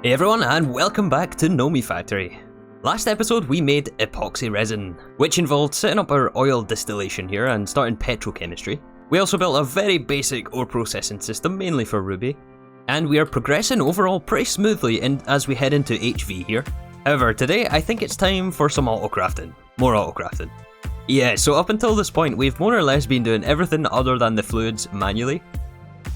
Hey everyone, and welcome back to Nomifactory. Last episode we made epoxy resin, which involved setting up our oil distillation here and starting petrochemistry. We also built a very basic ore processing system, mainly for Ruby, and we are progressing overall pretty smoothly as we head into HV here. However, today I think it's time for some autocrafting. More autocrafting. Yeah, so up until this point we've more or less been doing everything other than the fluids manually.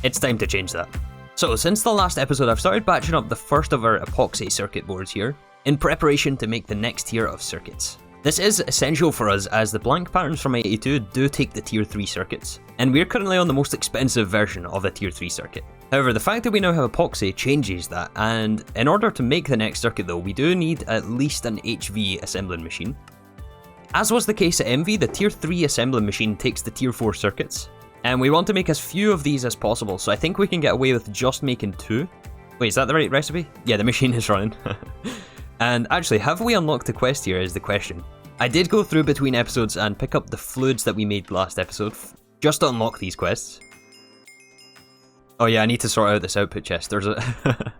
It's time to change that. So, since the last episode, I've started batching up the first of our epoxy circuit boards here, in preparation to make the next tier of circuits. This is essential for us as the blank patterns from 82 do take the tier 3 circuits, and we're currently on the most expensive version of a tier 3 circuit. However, the fact that we now have epoxy changes that, and in order to make the next circuit though, we do need at least an HV assembling machine. As was the case at MV, the tier 3 assembling machine takes the tier 4 circuits, and we want to make as few of these as possible, so I think we can get away with just making 2. Wait, is that the right recipe? Yeah, the machine is running. And actually, have we unlocked the quest here is the question. I did go through between episodes and pick up the fluids that we made last episode, just to unlock these quests. Oh yeah, I need to sort out this output chest. There's a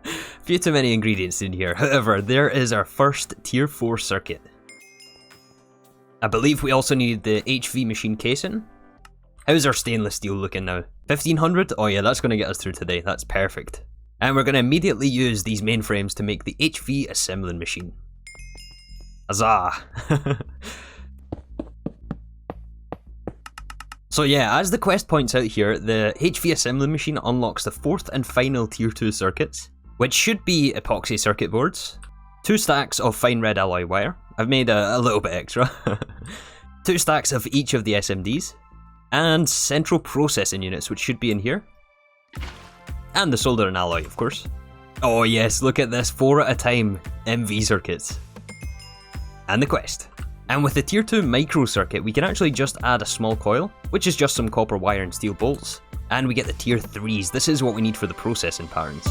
few too many ingredients in here. However, there is our first tier 4 circuit. I believe we also need the HV machine casing. How's our stainless steel looking now? 1500? Oh yeah, that's going to get us through today. That's perfect. And we're going to immediately use these mainframes to make the HV assembling machine. Huzzah! So yeah, as the quest points out here, the HV assembling machine unlocks the 4th and final tier 2 circuits, which should be epoxy circuit boards, 2 stacks of fine red alloy wire. I've made a little bit extra. 2 stacks of each of the SMDs. And central processing units, which should be in here. And the solder and alloy, of course. Oh yes, look at this, 4 at a time MV circuits. And the quest. And with the tier 2 micro circuit, we can actually just add a small coil, which is just some copper wire and steel bolts. And we get the tier 3s, this is what we need for the processing patterns.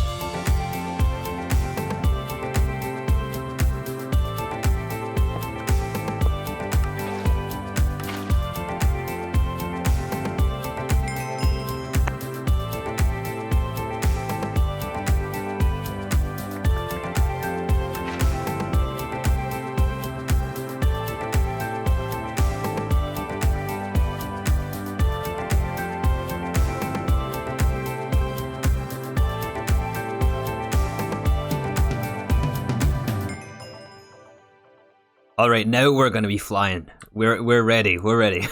Alright, now we're going to be flying. We're ready, we're ready.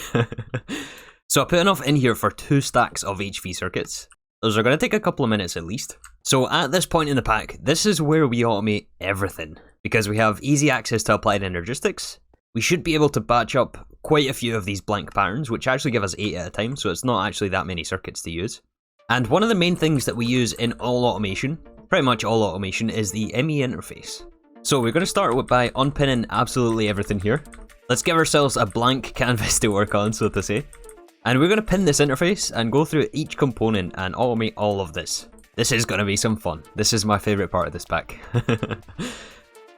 So I put enough in here for 2 stacks of HV circuits. Those are going to take a couple of minutes at least. So at this point in the pack, this is where we automate everything. Because we have easy access to Applied Energistics, we should be able to batch up quite a few of these blank patterns, which actually give us 8 at a time, so it's not actually that many circuits to use. And one of the main things that we use in all automation, pretty much all automation, is the ME interface. So we're going to start by unpinning absolutely everything here. Let's give ourselves a blank canvas to work on, so to say. And we're going to pin this interface and go through each component and automate all of this. This is going to be some fun. This is my favourite part of this pack.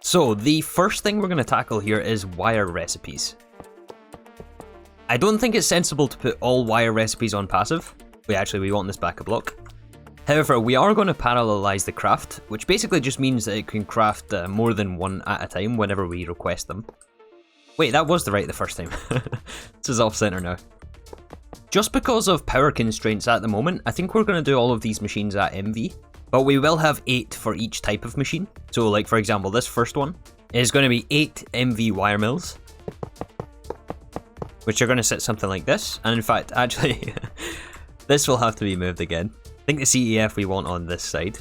So the first thing we're going to tackle here is wire recipes. I don't think it's sensible to put all wire recipes on passive. We want this backup block. However, we are going to parallelise the craft, which basically just means that it can craft more than one at a time whenever we request them. Wait, that was the first time. This is off center now. Just because of power constraints at the moment, I think we're going to do all of these machines at MV, but we will have 8 for each type of machine. So like for example, this first one is going to be 8 MV wire mills, which are going to sit something like this. And in fact, actually, this will have to be moved again. I think the CEF we want on this side.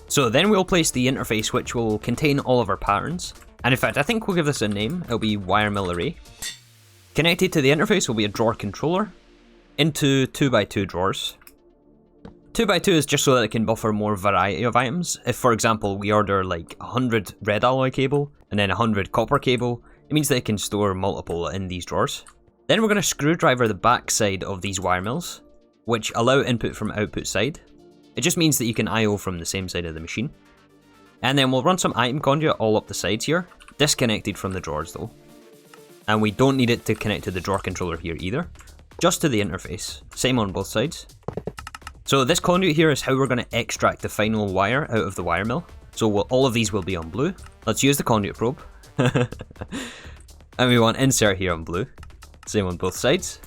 So then we'll place the interface, which will contain all of our patterns. And in fact, I think we'll give this a name. It'll be Wiremill Array. Connected to the interface will be a drawer controller into 2x2 drawers. 2x2 is just so that it can buffer more variety of items. If, for example, we order like 100 red alloy cable and then 100 copper cable, it means that it can store multiple in these drawers. Then we're going to screwdriver the back side of these wire mills, which allow input from output side. It just means that you can I/O from the same side of the machine. And then we'll run some item conduit all up the sides here, disconnected from the drawers though. And we don't need it to connect to the drawer controller here either, just to the interface, same on both sides. So this conduit here is how we're going to extract the final wire out of the wire mill. So all of these will be on blue. Let's use the conduit probe. And we want insert here on blue. Same on both sides.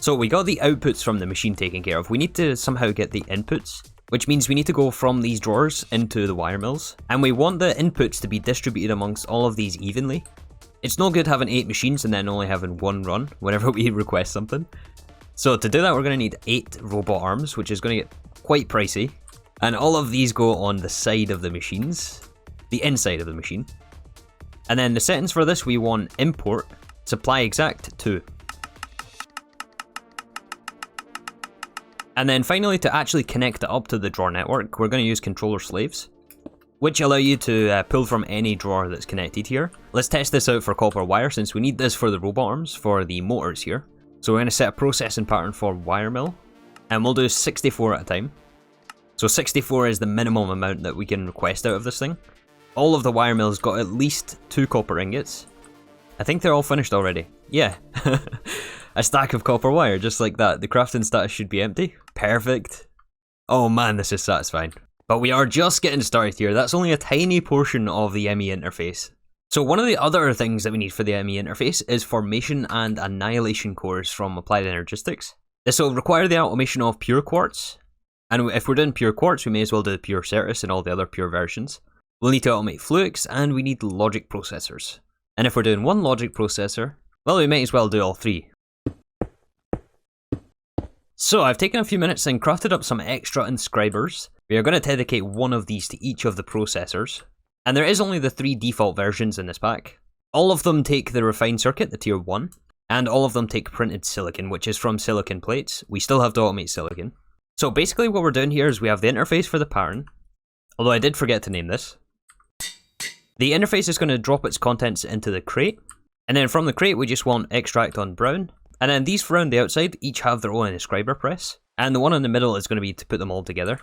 So we got the outputs from the machine taken care of. We need to somehow get the inputs, which means we need to go from these drawers into the wire mills. And we want the inputs to be distributed amongst all of these evenly. It's no good having 8 machines and then only having one run whenever we request something. So to do that, we're going to need 8 robot arms, which is going to get quite pricey. And all of these go on the side of the machines, the inside of the machine. And then the settings for this, we want import supply exact 2. And then finally, to actually connect it up to the drawer network, we're going to use controller slaves, which allow you to pull from any drawer that's connected here. Let's test this out for copper wire, since we need this for the robot arms for the motors here. So we're going to set a processing pattern for wire mill, and we'll do 64 at a time. So 64 is the minimum amount that we can request out of this thing. All of the wire mills got at least 2 copper ingots. I think they're all finished already. Yeah. A stack of copper wire, just like that. The crafting status should be empty. Perfect. Oh man, this is satisfying. But we are just getting started here. That's only a tiny portion of the ME interface. So one of the other things that we need for the ME interface is formation and annihilation cores from Applied Energistics. This will require the automation of pure quartz. And if we're doing pure quartz, we may as well do pure Certus and all the other pure versions. We'll need to automate fluics, and we need logic processors. And if we're doing one logic processor, well, we might as well do all 3. So I've taken a few minutes and crafted up some extra inscribers. We are going to dedicate one of these to each of the processors. And there is only the 3 default versions in this pack. All of them take the refined circuit, the tier 1, and all of them take printed silicon, which is from silicon plates. We still have to automate silicon. So basically what we're doing here is we have the interface for the pattern, although I did forget to name this. The interface is going to drop its contents into the crate, and then from the crate we just want extract on brown, and then these around the outside each have their own inscriber press, and the one in the middle is going to be to put them all together.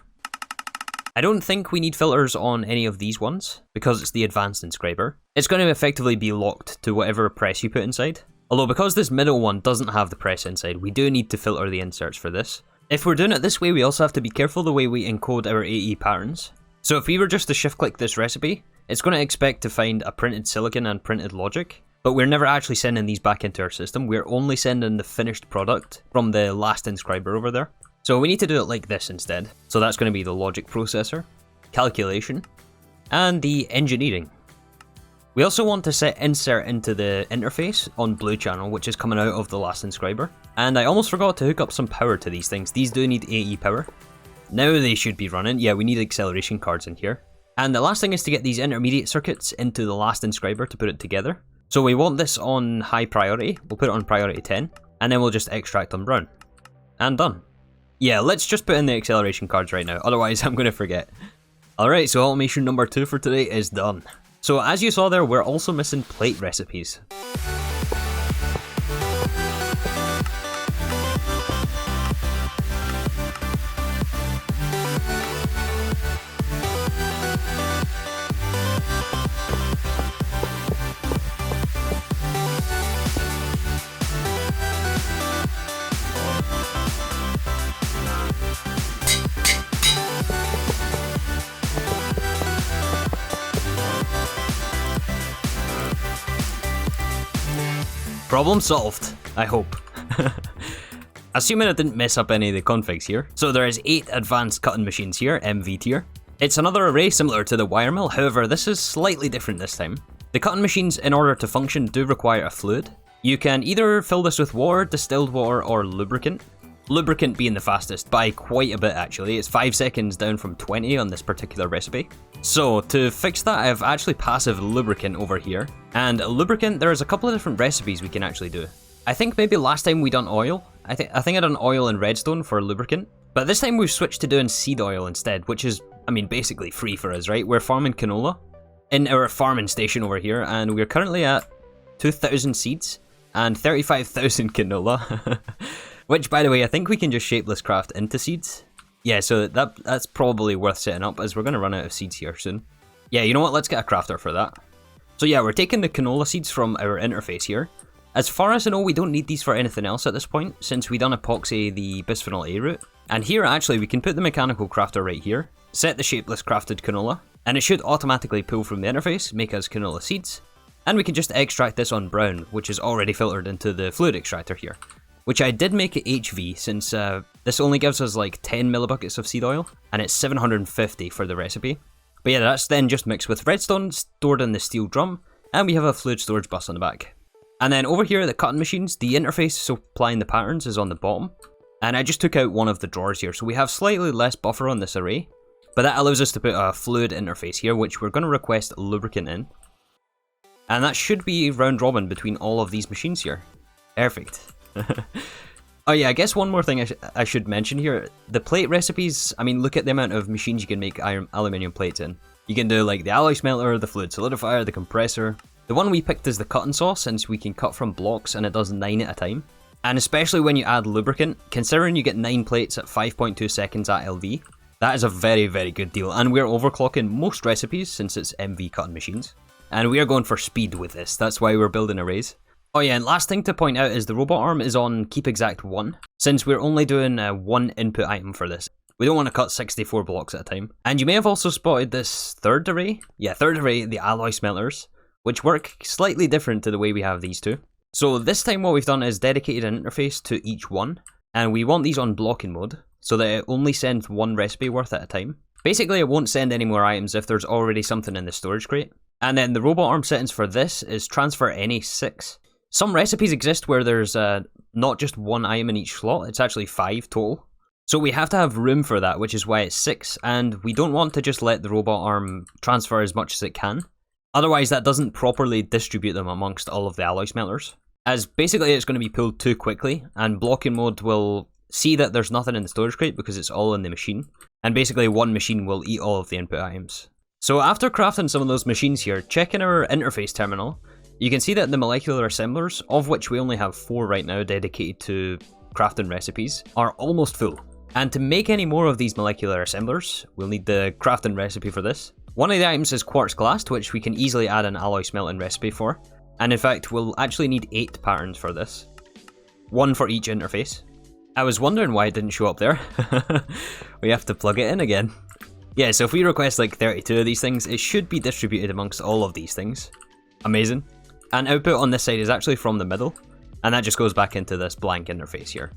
I don't think we need filters on any of these ones, because it's the advanced inscriber. It's going to effectively be locked to whatever press you put inside, although because this middle one doesn't have the press inside, we do need to filter the inserts for this. If we're doing it this way, we also have to be careful the way we encode our AE patterns. So if we were just to shift click this recipe, it's going to expect to find a printed silicon and printed logic, but we're never actually sending these back into our system. We're only sending the finished product from the last inscriber over there. So we need to do it like this instead. So that's going to be the logic processor, calculation, and the engineering. We also want to set insert into the interface on blue channel, which is coming out of the last inscriber. And I almost forgot to hook up some power to these things. These do need AE power. Now they should be running. Yeah, we need acceleration cards in here. And the last thing is to get these intermediate circuits into the last inscriber to put it together. So we want this on high priority. We'll put it on priority 10. And then we'll just extract on brown. And done. Yeah, let's just put in the acceleration cards right now. Otherwise, I'm going to forget. Alright, so automation number 2 for today is done. So as you saw there, we're also missing plate recipes. Problem solved, I hope. Assuming I didn't mess up any of the configs here. So there is 8 advanced cutting machines here, MV tier. It's another array similar to the Wiremill, however this is slightly different this time. The cutting machines, in order to function, do require a fluid. You can either fill this with water, distilled water, or lubricant. Lubricant being the fastest, by quite a bit actually. It's 5 seconds down from 20 on this particular recipe. So to fix that, I have actually passive lubricant over here. And lubricant, there's a couple of different recipes we can actually do. I think maybe last time we done oil. I think I done oil and redstone for lubricant. But this time we've switched to doing seed oil instead, which is, I mean, basically free for us, right? We're farming canola in our farming station over here, and we're currently at 2,000 seeds and 35,000 canola. Which, by the way, I think we can just shapeless craft into seeds. Yeah, so that's probably worth setting up, as we're going to run out of seeds here soon. Yeah, you know what? Let's get a crafter for that. So yeah, we're taking the canola seeds from our interface here. As far as I know, we don't need these for anything else at this point, since we done epoxy the bisphenol A route. And here, actually, we can put the mechanical crafter right here. set the shapeless crafted canola, and it should automatically pull from the interface, make us canola seeds, and we can just extract this on brown, which is already filtered into the fluid extractor here, which I did make it HV since this only gives us like 10 millibuckets of seed oil, and it's 750 for the recipe. But yeah, that's then just mixed with redstone, stored in the steel drum, and we have a fluid storage bus on the back. And then over here, the cutting machines, the interface supplying the patterns is on the bottom. And I just took out one of the drawers here, so we have slightly less buffer on this array. But that allows us to put a fluid interface here, which we're going to request lubricant in. And that should be round robin between all of these machines here. Perfect. Oh yeah, I guess one more thing I should mention here. The plate recipes, I mean, look at the amount of machines you can make aluminium plates in. You can do like the alloy smelter, the fluid solidifier, the compressor. The one we picked is the cutting saw, since we can cut from blocks and it does 9 at a time. And especially when you add lubricant, considering you get 9 plates at 5.2 seconds at LV, that is a very, very good deal. And we're overclocking most recipes since it's MV cutting machines. And we are going for speed with this, that's why we're building arrays. Oh yeah, and last thing to point out is the robot arm is on keep exact 1, since we're only doing one input item for this. We don't want to cut 64 blocks at a time. And you may have also spotted this third array. Yeah, third array, the alloy smelters, which work slightly different to the way we have these two. So this time what we've done is dedicated an interface to each one, and we want these on blocking mode, so that it only sends one recipe worth at a time. Basically it won't send any more items if there's already something in the storage crate. And then the robot arm settings for this is transfer any 6. Some recipes exist where there's not just one item in each slot, it's actually 5 total. So we have to have room for that, which is why it's 6, and we don't want to just let the robot arm transfer as much as it can. Otherwise that doesn't properly distribute them amongst all of the alloy smelters. As basically it's going to be pulled too quickly, and blocking mode will see that there's nothing in the storage crate because it's all in the machine. And basically one machine will eat all of the input items. So after crafting some of those machines here, checking our interface terminal, you can see that the molecular assemblers, of which we only have 4 right now dedicated to crafting recipes, are almost full. And to make any more of these molecular assemblers, we'll need the crafting recipe for this. One of the items is quartz glass, to which we can easily add an alloy smelting recipe for. And in fact, we'll actually need 8 patterns for this. 1 for each interface. I was wondering why it didn't show up there. We have to plug it in again. Yeah, so if we request like 32 of these things, it should be distributed amongst all of these things. Amazing. And output on this side is actually from the middle, and that just goes back into this blank interface here.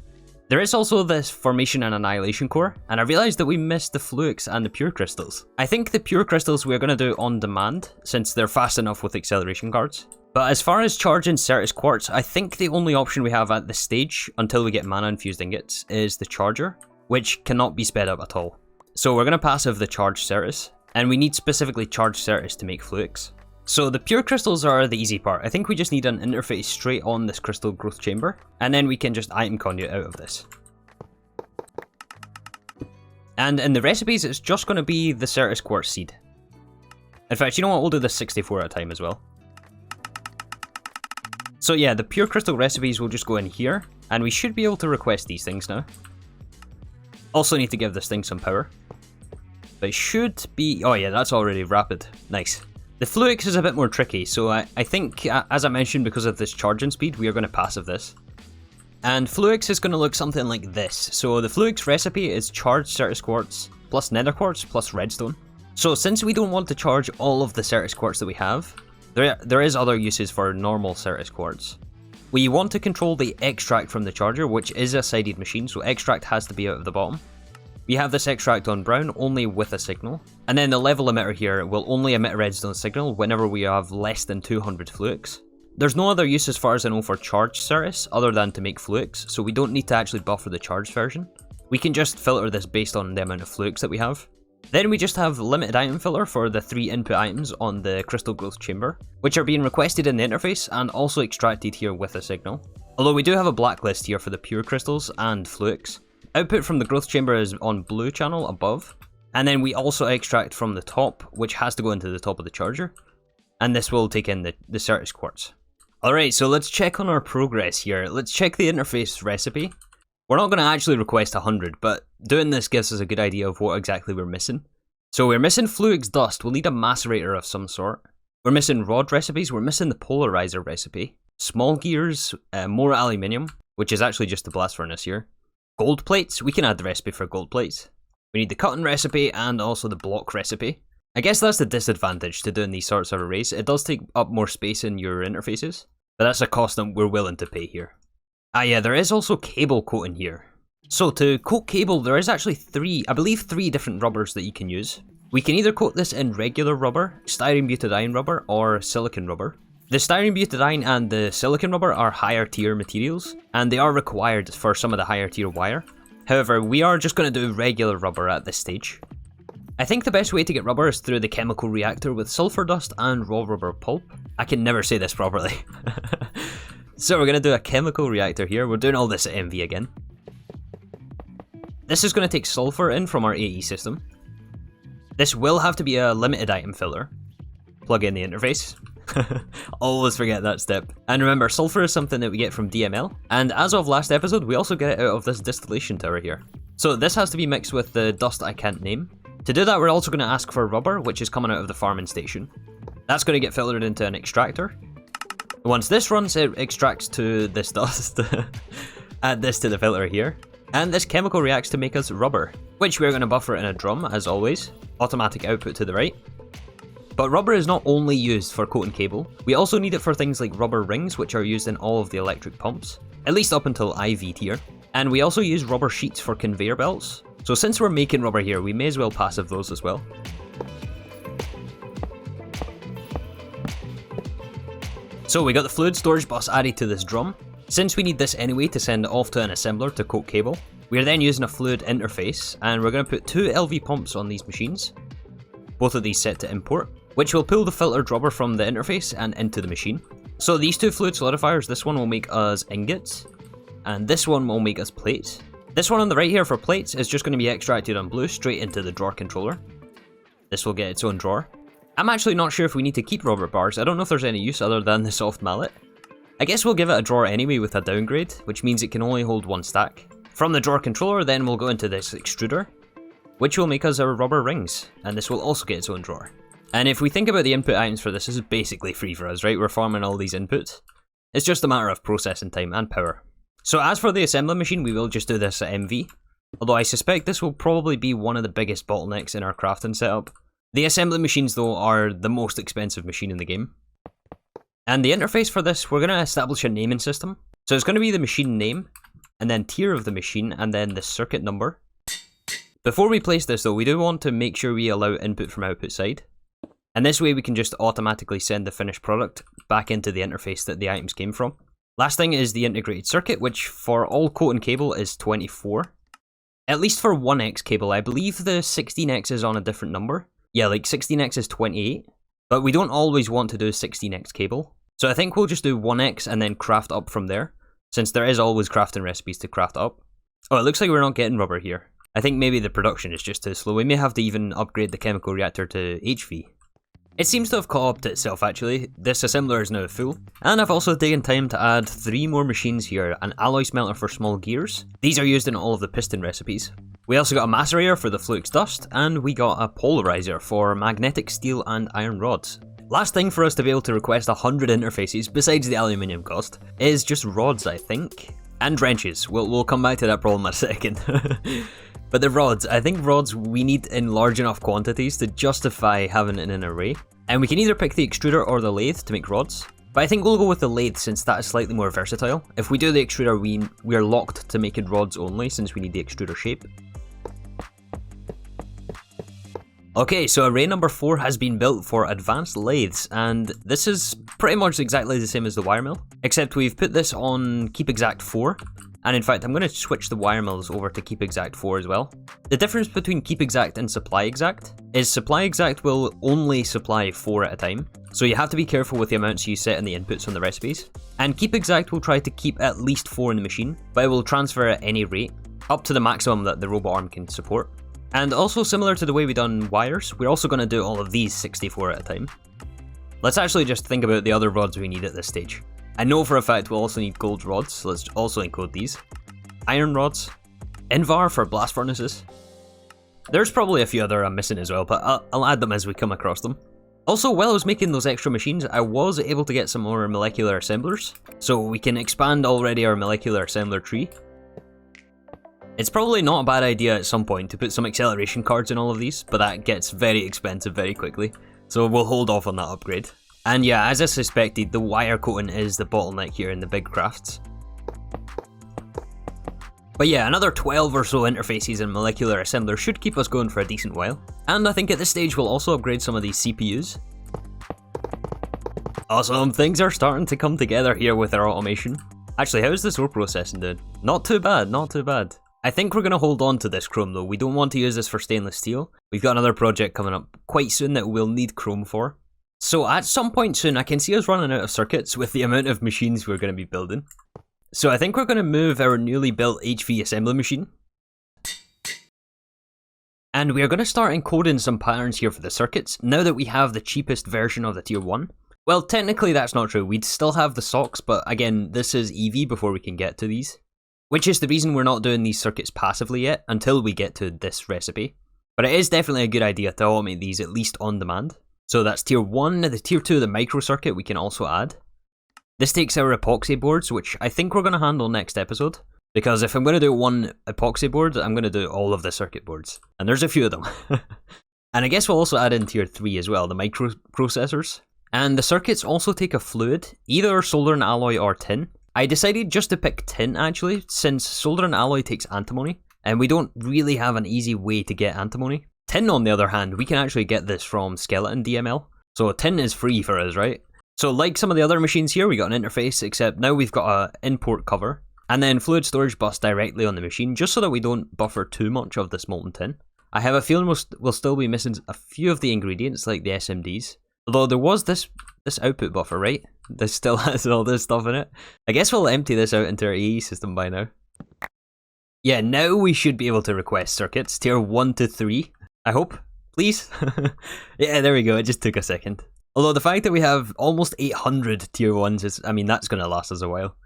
There is also this formation and annihilation core, and I realised that we missed the fluix and the pure crystals. I think the pure crystals we're going to do on demand, since they're fast enough with acceleration cards. But as far as charging Certus quartz, I think the only option we have at this stage, until we get mana infused ingots, is the charger, which cannot be sped up at all. So we're going to passive the charged Certus, and we need specifically charged Certus to make fluix. So the pure crystals are the easy part. I think we just need an interface straight on this crystal growth chamber, and then we can just item conduit out of this. And in the recipes, it's just going to be the Certus quartz seed. In fact, you know what, we'll do this 64 at a time as well. So yeah, the pure crystal recipes will just go in here, and we should be able to request these things now. Also need to give this thing some power. But it should be... oh yeah, that's already rapid. Nice. The fluix is a bit more tricky, so I think, as I mentioned, because of this charging speed, we are going to passive this. And fluix is going to look something like this. So the fluix recipe is charged Certus quartz, plus nether quartz, plus redstone. So since we don't want to charge all of the Certus quartz that we have, there is other uses for normal Certus quartz. We want to control the extract from the charger, which is a sided machine, so extract has to be out of the bottom. We have this extract on brown only with a signal, and then the level emitter here will only emit a redstone signal whenever we have less than 200 fluix. There's no other use as far as I know for charged Certus other than to make fluix, so we don't need to actually buffer the charged version. We can just filter this based on the amount of fluix that we have. Then we just have limited item filter for the 3 input items on the crystal growth chamber, which are being requested in the interface and also extracted here with a signal. Although we do have a blacklist here for the pure crystals and fluix. Output from the growth chamber is on blue channel above, and then we also extract from the top, which has to go into the top of the charger, and this will take in the Certus quartz. Alright, so let's check on our progress here. Let's check the interface recipe. We're not going to actually request 100, but doing this gives us a good idea of what exactly we're missing. So we're missing fluix dust, we'll need a macerator of some sort. We're missing rod recipes, we're missing the polarizer recipe. Small gears, more aluminium, which is actually just the blast furnace here. Gold plates, we can add the recipe for gold plates. We need the cutting recipe and also the block recipe. I guess that's the disadvantage to doing these sorts of arrays. It does take up more space in your interfaces, but that's a cost that we're willing to pay here. Ah yeah, there is also cable coating here. So to coat cable, there is actually three different rubbers that you can use. We can either coat this in regular rubber, styrene butadiene rubber, or silicon rubber. The styrene butadiene and the silicon rubber are higher tier materials, and they are required for some of the higher tier wire. However, we are just going to do regular rubber at this stage. I think the best way to get rubber is through the chemical reactor with sulfur dust and raw rubber pulp. I can never say this properly. So we're going to do a chemical reactor here. We're doing all this at MV again. This is going to take sulfur in from our AE system. This will have to be a limited item filler. Plug in the interface. Always forget that step. And remember, sulfur is something that we get from DML. And as of last episode, we also get it out of this distillation tower here. So this has to be mixed with the dust I can't name. To do that, we're also going to ask for rubber, which is coming out of the farming station. That's going to get filtered into an extractor. Once this runs, it extracts to this dust. Add this to the filter here. And this chemical reacts to make us rubber, which we're going to buffer in a drum, as always. Automatic output to the right. But rubber is not only used for coating cable, we also need it for things like rubber rings, which are used in all of the electric pumps, at least up until IV tier. And we also use rubber sheets for conveyor belts. So since we're making rubber here, we may as well passive those as well. So we got the fluid storage bus added to this drum. Since we need this anyway to send off to an assembler to coat cable, we are then using a fluid interface, and we're going to put 2 LV pumps on these machines. Both of these set to import, which will pull the filtered rubber from the interface and into the machine. So these 2 fluid solidifiers, this one will make us ingots, and this one will make us plates. This one on the right here for plates is just going to be extracted on blue straight into the drawer controller. This will get its own drawer. I'm actually not sure if we need to keep rubber bars. I don't know if there's any use other than the soft mallet. I guess we'll give it a drawer anyway with a downgrade, which means it can only hold 1 stack. From the drawer controller, then we'll go into this extruder, which will make us our rubber rings, and this will also get its own drawer. And if we think about the input items for this is basically free for us, right? We're farming all these inputs. It's just a matter of processing time and power. So as for the assembly machine, we will just do this at MV, although I suspect this will probably be one of the biggest bottlenecks in our crafting setup. The assembly machines though are the most expensive machine in the game. And the interface for this, we're going to establish a naming system. So it's going to be the machine name, and then tier of the machine, and then the circuit number. Before we place this though, we do want to make sure we allow input from output side. And this way we can just automatically send the finished product back into the interface that the items came from. Last thing is the integrated circuit, which for all coating cable is 24. At least for 1x cable, I believe the 16x is on a different number. Yeah, like 16x is 28. But we don't always want to do 16x cable. So I think we'll just do 1x and then craft up from there, since there is always crafting recipes to craft up. Oh, it looks like we're not getting rubber here. I think maybe the production is just too slow. We may have to even upgrade the chemical reactor to HV. It seems to have caught up to itself actually. This assembler is now full. And I've also taken time to add 3 more machines here. An alloy smelter for small gears. These are used in all of the piston recipes. We also got a macerator for the flux dust, and we got a polarizer for magnetic steel and iron rods. Last thing for us to be able to request 100 interfaces, besides the aluminium cost, is just rods, I think. And wrenches. We'll come back to that problem in a second. But the rods, I think rods we need in large enough quantities to justify having it in an array. And we can either pick the extruder or the lathe to make rods. But I think we'll go with the lathe since that is slightly more versatile. If we do the extruder, we are locked to making rods only since we need the extruder shape. Okay, so array number 4 has been built for advanced lathes, and this is pretty much exactly the same as the Wiremill, except we've put this on Keep Exact 4, and in fact I'm going to switch the Wiremills over to Keep Exact 4 as well. The difference between Keep Exact and Supply Exact is Supply Exact will only supply 4 at a time, so you have to be careful with the amounts you set in the inputs on the recipes, and Keep Exact will try to keep at least 4 in the machine, but it will transfer at any rate, up to the maximum that the robot arm can support. And also similar to the way we done wires, we're also going to do all of these 64 at a time. Let's actually just think about the other rods we need at this stage. I know for a fact we'll also need gold rods, so let's also encode these. Iron rods. Invar for blast furnaces. There's probably a few other I'm missing as well, but I'll add them as we come across them. Also, while I was making those extra machines, I was able to get some more molecular assemblers, so we can expand already our molecular assembler tree. It's probably not a bad idea at some point to put some acceleration cards in all of these, but that gets very expensive very quickly, so we'll hold off on that upgrade. And yeah, as I suspected, the wire coating is the bottleneck here in the big crafts. But yeah, another 12 or so interfaces and molecular assemblers should keep us going for a decent while. And I think at this stage we'll also upgrade some of these CPUs. Awesome, things are starting to come together here with our automation. Actually, how's this ore processing doing? Not too bad, not too bad. I think we're going to hold on to this chrome though. We don't want to use this for stainless steel. We've got another project coming up quite soon that we'll need chrome for. So at some point soon, I can see us running out of circuits with the amount of machines we're going to be building. So I think we're going to move our newly built HV assembly machine. And we are going to start encoding some patterns here for the circuits, now that we have the cheapest version of the tier 1. Well, technically that's not true, we'd still have the socks, but again, this is EV before we can get to these. Which is the reason we're not doing these circuits passively yet, until we get to this recipe. But it is definitely a good idea to automate these at least on demand. So that's tier 1, the tier 2, the micro circuit we can also add. This takes our epoxy boards, which I think we're going to handle next episode. Because if I'm going to do one epoxy board, I'm going to do all of the circuit boards. And there's a few of them. And I guess we'll also add in tier 3 as well, the microprocessors. And the circuits also take a fluid, either solder and alloy or tin. I decided just to pick tin actually, since solder and alloy takes antimony. And we don't really have an easy way to get antimony. Tin on the other hand, we can actually get this from skeleton DML. So tin is free for us, right? So like some of the other machines here, we got an interface, except now we've got an import cover. And then fluid storage bus directly on the machine, just so that we don't buffer too much of this molten tin. I have a feeling we'll still be missing a few of the ingredients, like the SMDs. Although there was this output buffer, right? This still has all this stuff in it. I guess we'll empty this out into our AE system by now. Yeah, now we should be able to request circuits, tier 1 to 3. I hope. Please? Yeah, there we go, it just took a second. Although the fact that we have almost 800 tier 1s is, I mean, that's going to last us a while.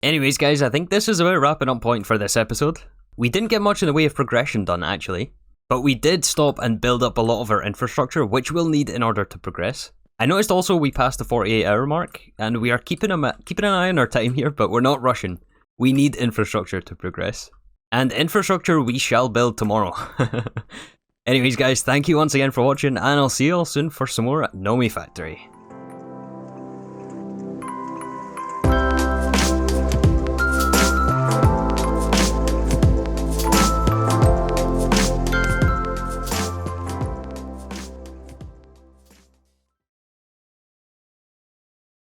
Anyways guys, I think this is about wrapping up point for this episode. We didn't get much in the way of progression done actually, but we did stop and build up a lot of our infrastructure, which we'll need in order to progress. I noticed also we passed the 48-hour mark, and we are keeping an eye on our time here, but we're not rushing. We need infrastructure to progress. And infrastructure we shall build tomorrow. Anyways guys, thank you once again for watching, and I'll see you all soon for some more Nomifactory.